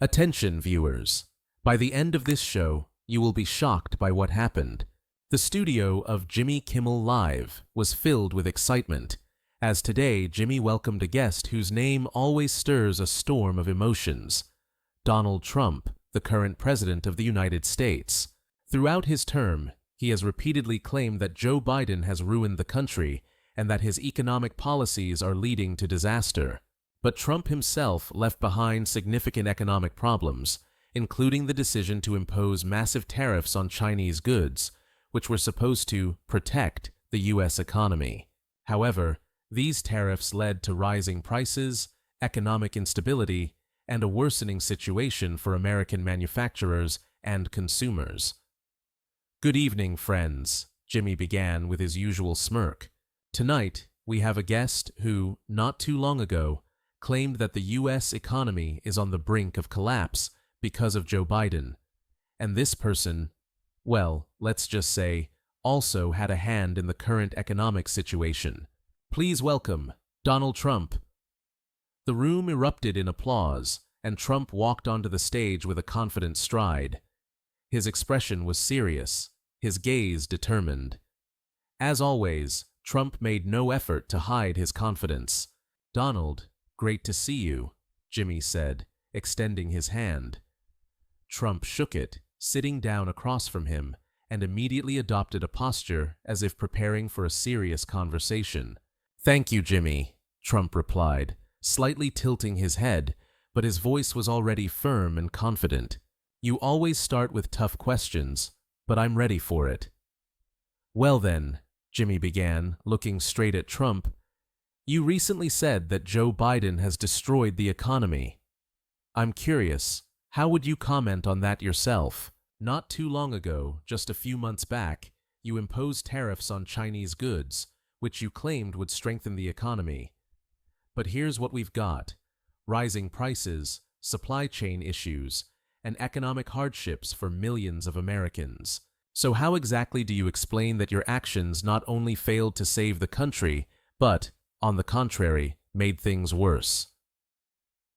Attention, viewers. By the end of this show, you will be shocked by what happened. The studio of Jimmy Kimmel Live was filled with excitement, as today Jimmy welcomed a guest whose name always stirs a storm of emotions: Donald Trump, the current president of the United States. Throughout his term, he has repeatedly claimed that Joe Biden has ruined the country and that his economic policies are leading to disaster. But Trump himself left behind significant economic problems, including the decision to impose massive tariffs on Chinese goods, which were supposed to protect the U.S. economy. However, these tariffs led to rising prices, economic instability, and a worsening situation for American manufacturers and consumers. "Good evening, friends," Jimmy began with his usual smirk. "Tonight, we have a guest who, not too long ago, claimed that the U.S. economy is on the brink of collapse because of Joe Biden. And this person, well, let's just say, also had a hand in the current economic situation. Please welcome Donald Trump." The room erupted in applause, and Trump walked onto the stage with a confident stride. His expression was serious, his gaze determined. As always, Trump made no effort to hide his confidence. "Donald, great to see you," Jimmy said, extending his hand. Trump shook it, sitting down across from him, and immediately adopted a posture as if preparing for a serious conversation. "Thank you, Jimmy," Trump replied, slightly tilting his head, but his voice was already firm and confident. "You always start with tough questions, but I'm ready for it." "Well then," Jimmy began, looking straight at Trump, "you recently said that Joe Biden has destroyed the economy. I'm curious, how would you comment on that yourself? Not too long ago, just a few months back, you imposed tariffs on Chinese goods, which you claimed would strengthen the economy. But here's what we've got: rising prices, supply chain issues, and economic hardships for millions of Americans. So how exactly do you explain that your actions not only failed to save the country, but, on the contrary, made things worse?"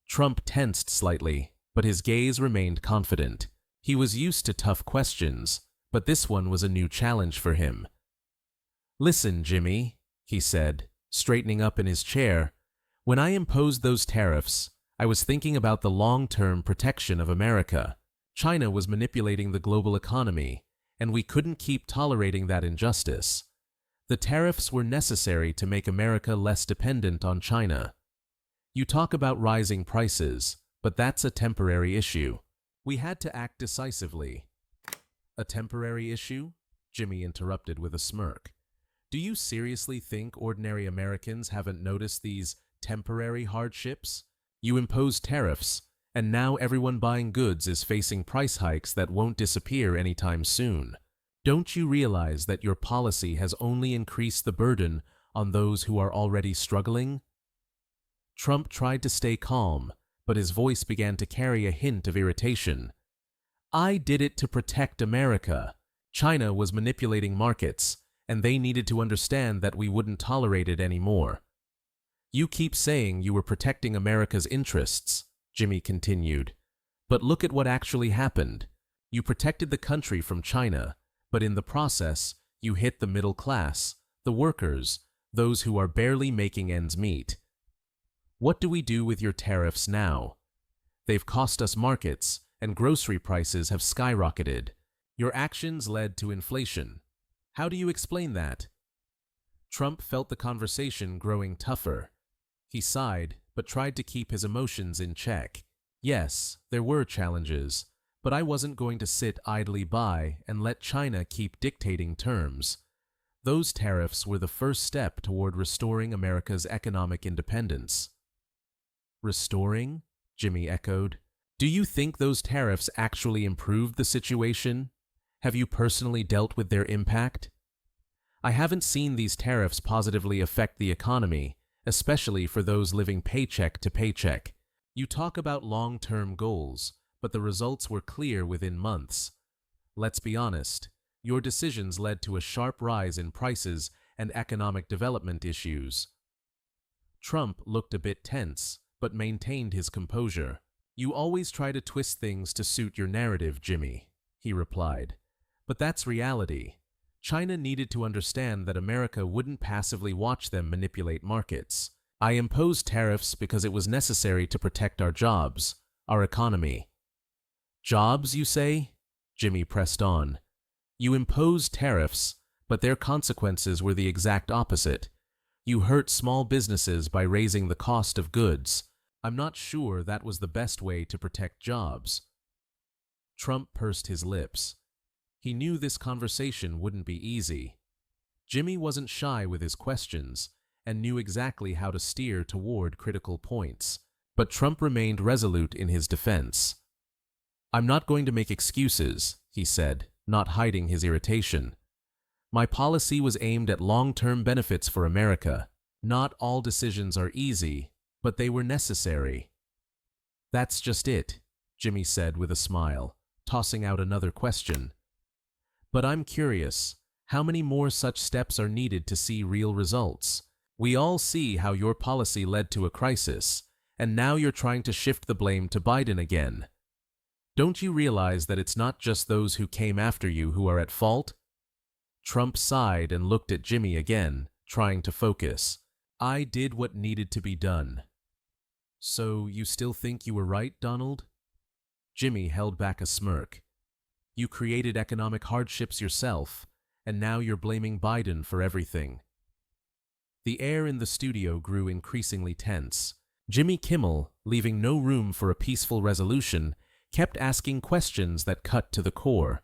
Trump tensed slightly, but his gaze remained confident. He was used to tough questions, but this one was a new challenge for him. "Listen, Jimmy," he said, straightening up in his chair, "when I imposed those tariffs, I was thinking about the long-term protection of America. China was manipulating the global economy, and we couldn't keep tolerating that injustice. The tariffs were necessary to make America less dependent on China. You talk about rising prices, but that's a temporary issue. We had to act decisively." "A temporary issue?" Jimmy interrupted with a smirk. "Do you seriously think ordinary Americans haven't noticed these temporary hardships? You imposed tariffs, and now everyone buying goods is facing price hikes that won't disappear anytime soon. Don't you realize that your policy has only increased the burden on those who are already struggling?" Trump tried to stay calm, but his voice began to carry a hint of irritation. "I did it to protect America. China was manipulating markets, and they needed to understand that we wouldn't tolerate it anymore." "You keep saying you were protecting America's interests," Jimmy continued, "but look at what actually happened. You protected the country from China, but in the process, you hit the middle class, the workers, those who are barely making ends meet. What do we do with your tariffs now? They've cost us markets, and grocery prices have skyrocketed. Your actions led to inflation. How do you explain that?" Trump felt the conversation growing tougher. He sighed, but tried to keep his emotions in check. "Yes, there were challenges, but I wasn't going to sit idly by and let China keep dictating terms. Those tariffs were the first step toward restoring America's economic independence." "Restoring?" Jimmy echoed. "Do you think those tariffs actually improved the situation? Have you personally dealt with their impact?" "I haven't seen these tariffs positively affect the economy, especially for those living paycheck to paycheck. You talk about long-term goals, but the results were clear within months. Let's be honest, your decisions led to a sharp rise in prices and economic development issues." Trump looked a bit tense, but maintained his composure. You always try to twist things to suit your narrative, Jimmy, he replied. But that's reality. China needed to understand that America wouldn't passively watch them manipulate markets. I imposed tariffs because it was necessary to protect our jobs, our economy. Jobs, you say? Jimmy pressed on. You imposed tariffs, but their consequences were the exact opposite. You hurt small businesses by raising the cost of goods. I'm not sure that was the best way to protect jobs. Trump pursed his lips. He knew this conversation wouldn't be easy. Jimmy wasn't shy with his questions and knew exactly how to steer toward critical points, but Trump remained resolute in his defense. I'm not going to make excuses, he said, not hiding his irritation. My policy was aimed at long-term benefits for America. Not all decisions are easy, but they were necessary. That's just it, Jimmy said with a smile, tossing out another question. But I'm curious, how many more such steps are needed to see real results? We all see how your policy led to a crisis, and now you're trying to shift the blame to Biden again. Don't you realize that it's not just those who came after you who are at fault? Trump sighed and looked at Jimmy again, trying to focus. I did what needed to be done. So you still think you were right, Donald? Jimmy held back a smirk. You created economic hardships yourself, and now you're blaming Biden for everything. The air in the studio grew increasingly tense. Jimmy Kimmel, leaving no room for a peaceful resolution, kept asking questions that cut to the core.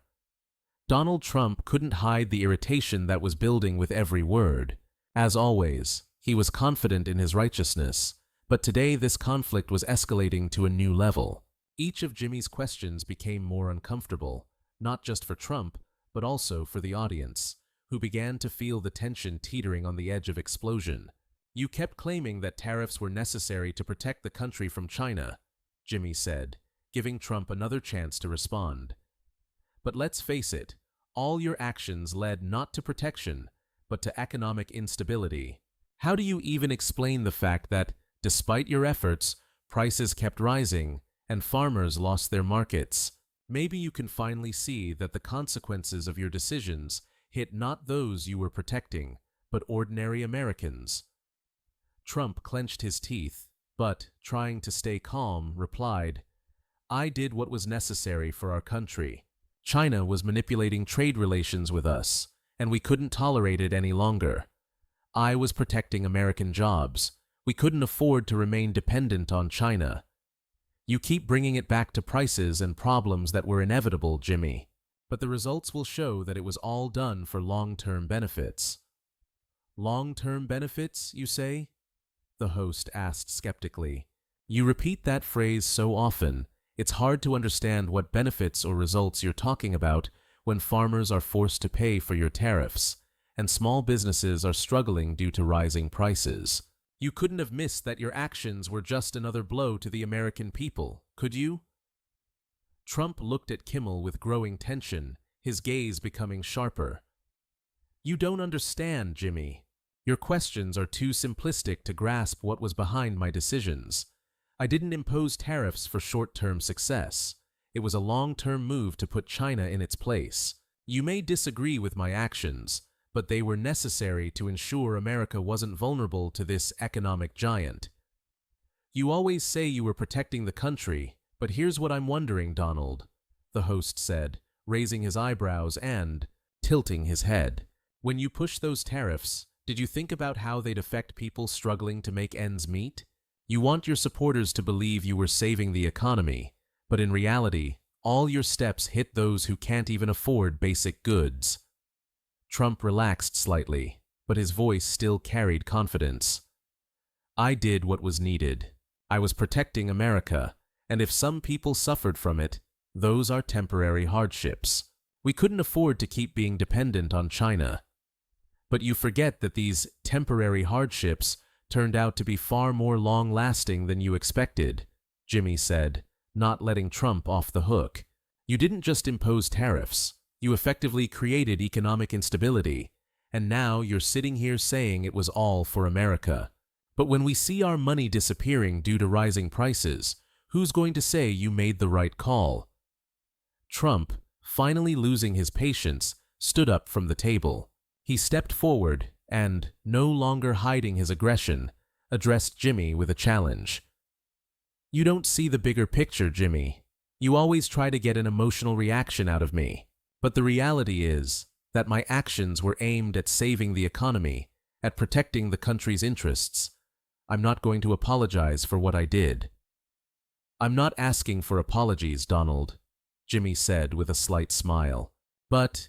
Donald Trump couldn't hide the irritation that was building with every word. As always, he was confident in his righteousness, but today this conflict was escalating to a new level. Each of Jimmy's questions became more uncomfortable, not just for Trump, but also for the audience, who began to feel the tension teetering on the edge of explosion. You kept claiming that tariffs were necessary to protect the country from China, Jimmy said, giving Trump another chance to respond. But let's face it, all your actions led not to protection, but to economic instability. How do you even explain the fact that, despite your efforts, prices kept rising and farmers lost their markets? Maybe you can finally see that the consequences of your decisions hit not those you were protecting, but ordinary Americans. Trump clenched his teeth, but, trying to stay calm, replied, I did what was necessary for our country. China was manipulating trade relations with us, and we couldn't tolerate it any longer. I was protecting American jobs. We couldn't afford to remain dependent on China. You keep bringing it back to prices and problems that were inevitable, Jimmy, but the results will show that it was all done for long-term benefits. Long-term benefits, you say? The host asked skeptically. You repeat that phrase so often, it's hard to understand what benefits or results you're talking about when farmers are forced to pay for your tariffs, and small businesses are struggling due to rising prices. You couldn't have missed that your actions were just another blow to the American people, could you? Trump looked at Kimmel with growing tension, his gaze becoming sharper. You don't understand, Jimmy. Your questions are too simplistic to grasp what was behind my decisions. I didn't impose tariffs for short-term success. It was a long-term move to put China in its place. You may disagree with my actions, but they were necessary to ensure America wasn't vulnerable to this economic giant. You always say you were protecting the country, but here's what I'm wondering, Donald, the host said, raising his eyebrows and tilting his head. When you pushed those tariffs, did you think about how they'd affect people struggling to make ends meet? You want your supporters to believe you were saving the economy, but in reality, all your steps hit those who can't even afford basic goods. Trump relaxed slightly, but his voice still carried confidence. I did what was needed. I was protecting America, and if some people suffered from it, those are temporary hardships. We couldn't afford to keep being dependent on China. But you forget that these temporary hardships turned out to be far more long-lasting than you expected, Jimmy said, not letting Trump off the hook. You didn't just impose tariffs. You effectively created economic instability, and now you're sitting here saying it was all for America. But when we see our money disappearing due to rising prices, Who's going to say you made the right call? Trump, finally losing his patience, stood up from the table. He stepped forward and, no longer hiding his aggression, addressed Jimmy with a challenge. You don't see the bigger picture, Jimmy. You always try to get an emotional reaction out of me. But the reality is that my actions were aimed at saving the economy, at protecting the country's interests. I'm not going to apologize for what I did. I'm not asking for apologies, Donald, Jimmy said with a slight smile. But,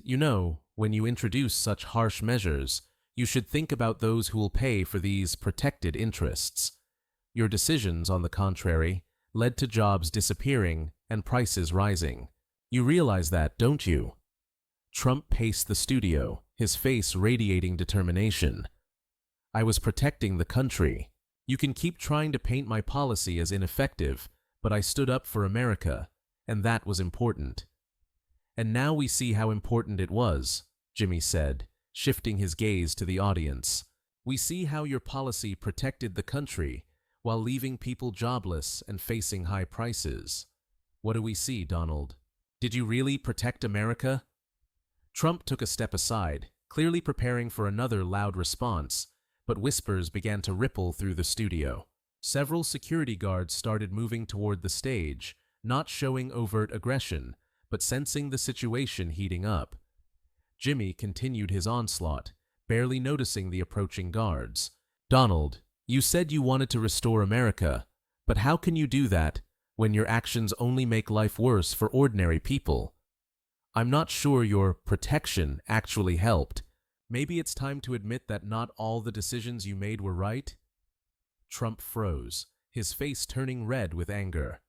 when you introduce such harsh measures, you should think about those who will pay for these protected interests. Your decisions, on the contrary, led to jobs disappearing and prices rising. You realize that, don't you? Trump paced the studio, his face radiating determination. I was protecting the country. You can keep trying to paint my policy as ineffective, but I stood up for America, and that was important. And now we see how important it was, Jimmy said, shifting his gaze to the audience. We see how your policy protected the country while leaving people jobless and facing high prices. What do we see, Donald? Did you really protect America? Trump took a step aside, clearly preparing for another loud response, but whispers began to ripple through the studio. Several security guards started moving toward the stage, not showing overt aggression, but sensing the situation heating up. Jimmy continued his onslaught, barely noticing the approaching guards. Donald, you said you wanted to restore America, but how can you do that when your actions only make life worse for ordinary people? I'm not sure your protection actually helped. Maybe it's time to admit that not all the decisions you made were right? Trump froze, his face turning red with anger.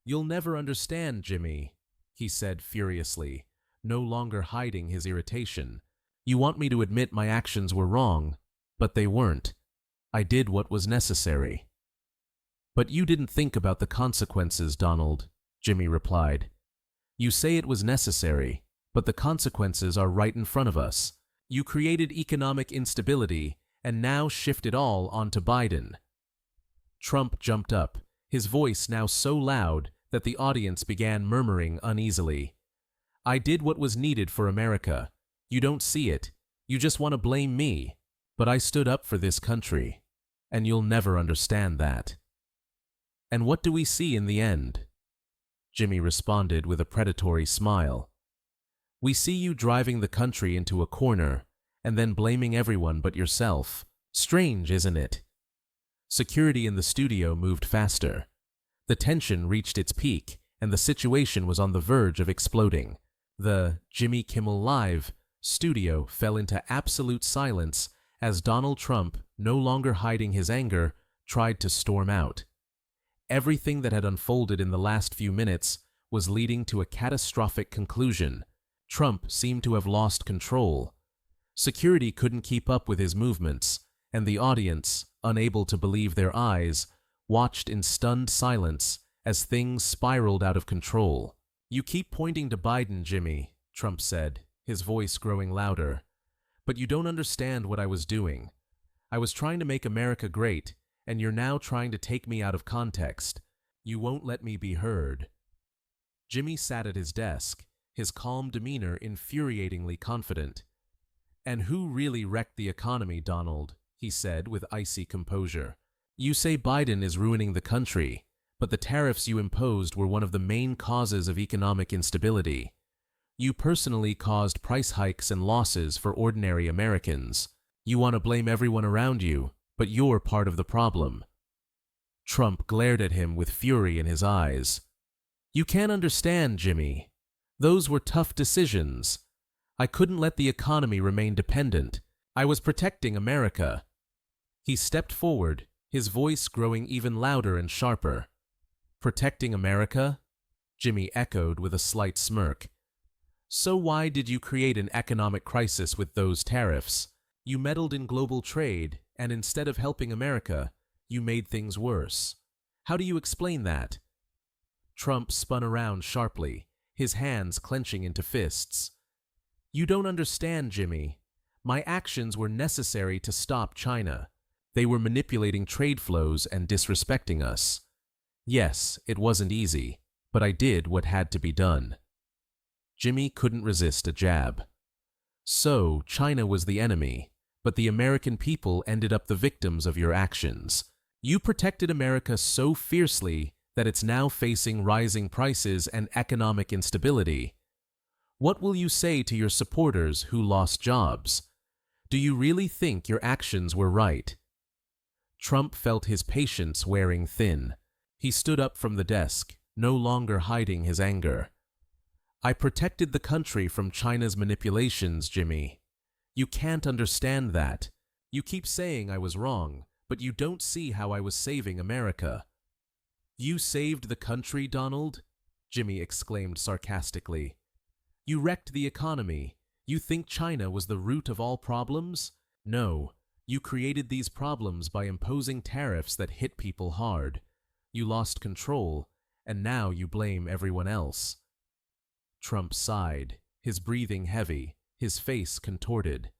You'll never understand, Jimmy, he said furiously, no longer hiding his irritation. You want me to admit my actions were wrong, but they weren't. I did what was necessary. But you didn't think about the consequences, Donald, Jimmy replied. You say it was necessary, but the consequences are right in front of us. You created economic instability and now shift it all onto Biden. Trump jumped up, his voice now so loud that the audience began murmuring uneasily. I did what was needed for America. You don't see it. You just want to blame me. But I stood up for this country, and you'll never understand that. And what do we see in the end? Jimmy responded with a predatory smile. We see you driving the country into a corner and then blaming everyone but yourself. Strange, isn't it? Security in the studio moved faster. The tension reached its peak, and the situation was on the verge of exploding. The Jimmy Kimmel Live studio fell into absolute silence as Donald Trump, no longer hiding his anger, tried to storm out. Everything that had unfolded in the last few minutes was leading to a catastrophic conclusion. Trump seemed to have lost control. Security couldn't keep up with his movements, and the audience, unable to believe their eyes, watched in stunned silence as things spiraled out of control. You keep pointing to Biden, Jimmy, Trump said, his voice growing louder. But you don't understand what I was doing. I was trying to make America great, and you're now trying to take me out of context. You won't let me be heard. Jimmy sat at his desk, his calm demeanor infuriatingly confident. And who really wrecked the economy, Donald? He said with icy composure. You say Biden is ruining the country, but the tariffs you imposed were one of the main causes of economic instability. You personally caused price hikes and losses for ordinary Americans. You want to blame everyone around you, but you're part of the problem. Trump glared at him with fury in his eyes. You can't understand, Jimmy. Those were tough decisions. I couldn't let the economy remain dependent. I was protecting America. He stepped forward, his voice growing even louder and sharper. Protecting America? Jimmy echoed with a slight smirk. So why did you create an economic crisis with those tariffs? You meddled in global trade, and instead of helping America, you made things worse. How do you explain that? Trump spun around sharply, his hands clenching into fists. You don't understand, Jimmy. My actions were necessary to stop China. They were manipulating trade flows and disrespecting us. Yes, it wasn't easy, but I did what had to be done. Jimmy couldn't resist a jab. So, China was the enemy, but the American people ended up the victims of your actions. You protected America so fiercely that it's now facing rising prices and economic instability. What will you say to your supporters who lost jobs? Do you really think your actions were right? Trump felt his patience wearing thin. He stood up from the desk, no longer hiding his anger. I protected the country from China's manipulations, Jimmy. You can't understand that. You keep saying I was wrong, but you don't see how I was saving America. You saved the country, Donald? Jimmy exclaimed sarcastically. You wrecked the economy. You think China was the root of all problems? No, you created these problems by imposing tariffs that hit people hard. You lost control, and now you blame everyone else. Trump sighed, his breathing heavy, his face contorted.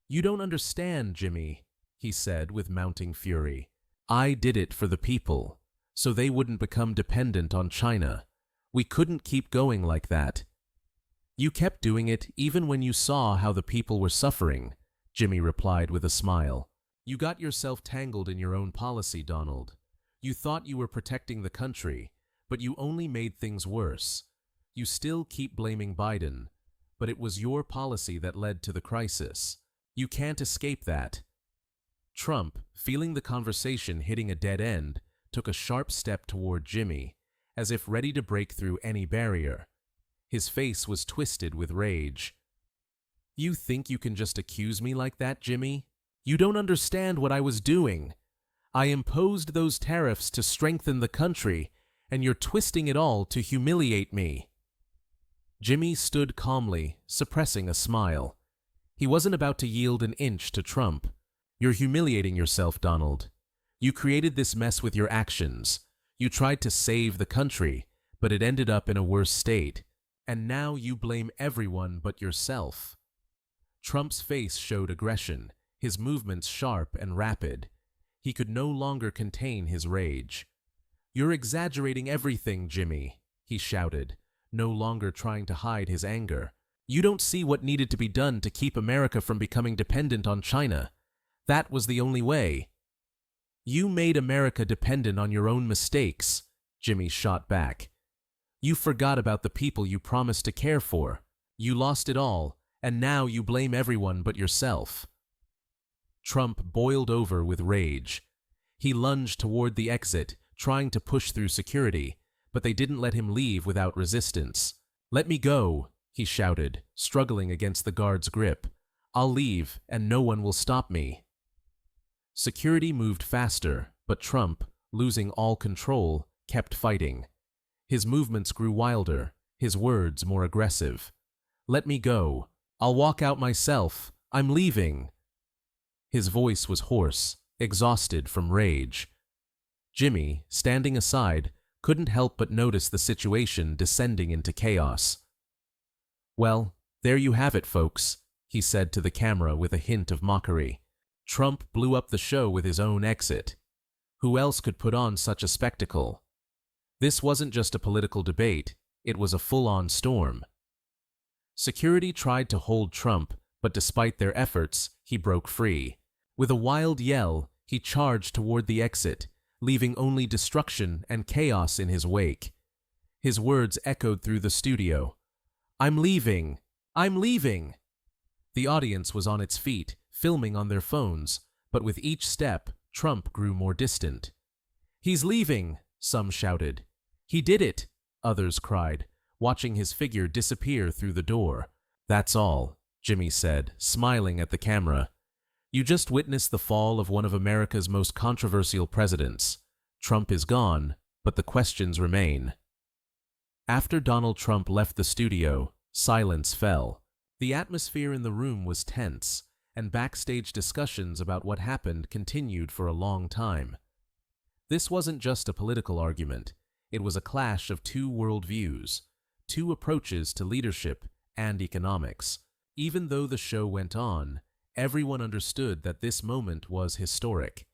You don't understand, Jimmy, he said with mounting fury. I did it for the people, so they wouldn't become dependent on China. We couldn't keep going like that. You kept doing it even when you saw how the people were suffering, Jimmy replied with a smile. You got yourself tangled in your own policy, Donald. You thought you were protecting the country, but you only made things worse. You still keep blaming Biden, but it was your policy that led to the crisis. You can't escape that. Trump, feeling the conversation hitting a dead end, took a sharp step toward Jimmy, as if ready to break through any barrier. His face was twisted with rage. You think you can just accuse me like that, Jimmy? You don't understand what I was doing. I imposed those tariffs to strengthen the country, and you're twisting it all to humiliate me. Jimmy stood calmly, suppressing a smile. He wasn't about to yield an inch to Trump. You're humiliating yourself, Donald. You created this mess with your actions. You tried to save the country, but it ended up in a worse state. And now you blame everyone but yourself. Trump's face showed aggression, his movements sharp and rapid. He could no longer contain his rage. You're exaggerating everything, Jimmy, he shouted, no longer trying to hide his anger. You don't see what needed to be done to keep America from becoming dependent on China. That was the only way. You made America dependent on your own mistakes, Jimmy shot back. You forgot about the people you promised to care for. You lost it all, and now you blame everyone but yourself. Trump boiled over with rage. He lunged toward the exit, trying to push through security, but they didn't let him leave without resistance. Let me go, he shouted, struggling against the guard's grip. I'll leave, and no one will stop me. Security moved faster, but Trump, losing all control, kept fighting. His movements grew wilder, his words more aggressive. Let me go. I'll walk out myself. I'm leaving. His voice was hoarse, exhausted from rage. Jimmy, standing aside, couldn't help but notice the situation descending into chaos. Well, there you have it, folks, he said to the camera with a hint of mockery. Trump blew up the show with his own exit. Who else could put on such a spectacle? This wasn't just a political debate, it was a full-on storm. Security tried to hold Trump, but despite their efforts, he broke free. With a wild yell, he charged toward the exit, leaving only destruction and chaos in his wake. His words echoed through the studio. I'm leaving! I'm leaving! The audience was on its feet, filming on their phones, but with each step, Trump grew more distant. He's leaving, some shouted. He did it, others cried, watching his figure disappear through the door. That's all, Jimmy said, smiling at the camera. You just witnessed the fall of one of America's most controversial presidents. Trump is gone, but the questions remain. After Donald Trump left the studio, silence fell. The atmosphere in the room was tense, and backstage discussions about what happened continued for a long time. This wasn't just a political argument. It was a clash of two worldviews, two approaches to leadership and economics. Even though the show went on, everyone understood that this moment was historic.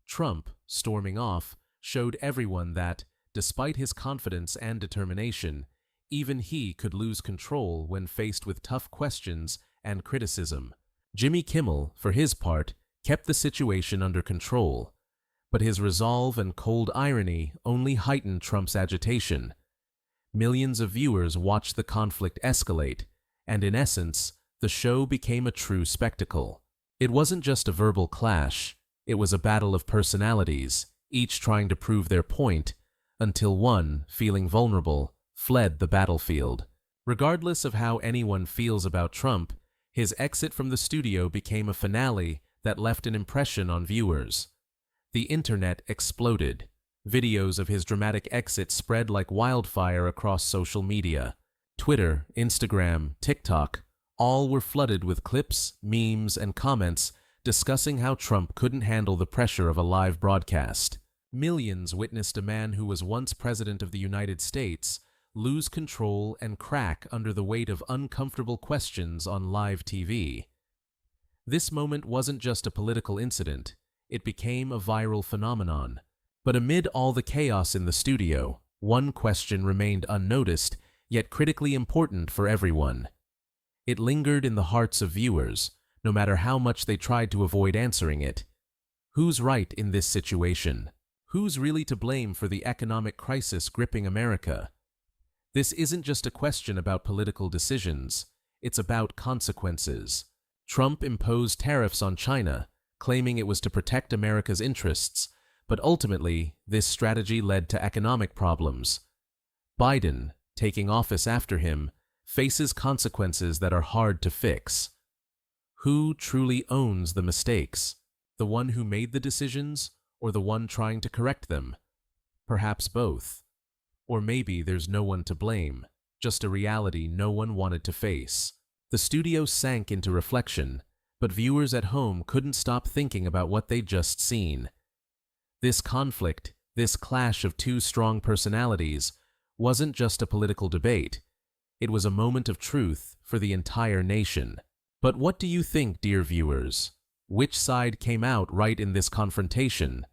Trump, storming off, showed everyone that, despite his confidence and determination, even he could lose control when faced with tough questions and criticism. Jimmy Kimmel, for his part, kept the situation under control, but his resolve and cold irony only heightened Trump's agitation. Millions of viewers watched the conflict escalate, and in essence, the show became a true spectacle. It wasn't just a verbal clash, it was a battle of personalities, each trying to prove their point, until one, feeling vulnerable, fled the battlefield. Regardless of how anyone feels about Trump, his exit from the studio became a finale that left an impression on viewers. The internet exploded. Videos of his dramatic exit spread like wildfire across social media. Twitter, Instagram, TikTok, all were flooded with clips, memes, and comments discussing how Trump couldn't handle the pressure of a live broadcast. Millions witnessed a man who was once president of the United States lose control and crack under the weight of uncomfortable questions on live TV. This moment wasn't just a political incident, it became a viral phenomenon. But amid all the chaos in the studio, one question remained unnoticed, yet critically important for everyone. It lingered in the hearts of viewers, no matter how much they tried to avoid answering it. Who's right in this situation? Who's really to blame for the economic crisis gripping America? This isn't just a question about political decisions, it's about consequences. Trump imposed tariffs on China, claiming it was to protect America's interests, but ultimately, this strategy led to economic problems. Biden, taking office after him, faces consequences that are hard to fix. Who truly owns the mistakes? The one who made the decisions, or the one trying to correct them? Perhaps both. Or maybe there's no one to blame, just a reality no one wanted to face. The studio sank into reflection, but viewers at home couldn't stop thinking about what they'd just seen. This conflict, this clash of two strong personalities, wasn't just a political debate. It was a moment of truth for the entire nation. But what do you think, dear viewers? Which side came out right in this confrontation?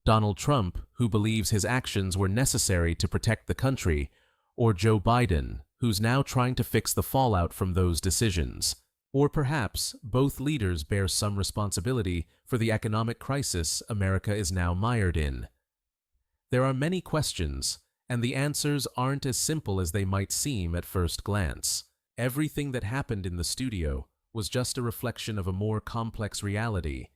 Donald Trump, who believes his actions were necessary to protect the country, or Joe Biden, who's now trying to fix the fallout from those decisions? Or perhaps both leaders bear some responsibility for the economic crisis America is now mired in. There are many questions, and the answers aren't as simple as they might seem at first glance. Everything that happened in the studio was just a reflection of a more complex reality,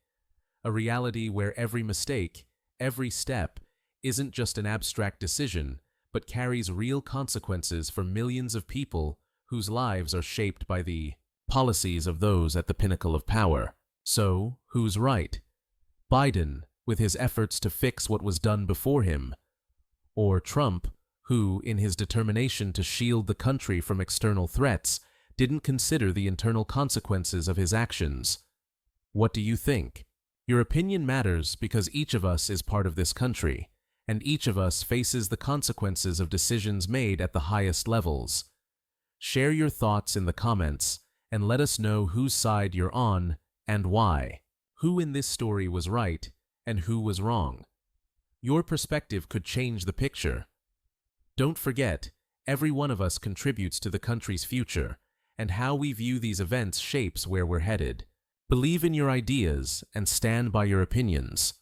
a reality where every mistake, every step, isn't just an abstract decision, but carries real consequences for millions of people whose lives are shaped by the policies of those at the pinnacle of power. So, who's right? Biden, with his efforts to fix what was done before him, or Trump, who, in his determination to shield the country from external threats, didn't consider the internal consequences of his actions? What do you think? Your opinion matters because each of us is part of this country, and each of us faces the consequences of decisions made at the highest levels. Share your thoughts in the comments, and let us know whose side you're on and why. Who in this story was right and who was wrong? Your perspective could change the picture. Don't forget, every one of us contributes to the country's future, and how we view these events shapes where we're headed. Believe in your ideas and stand by your opinions.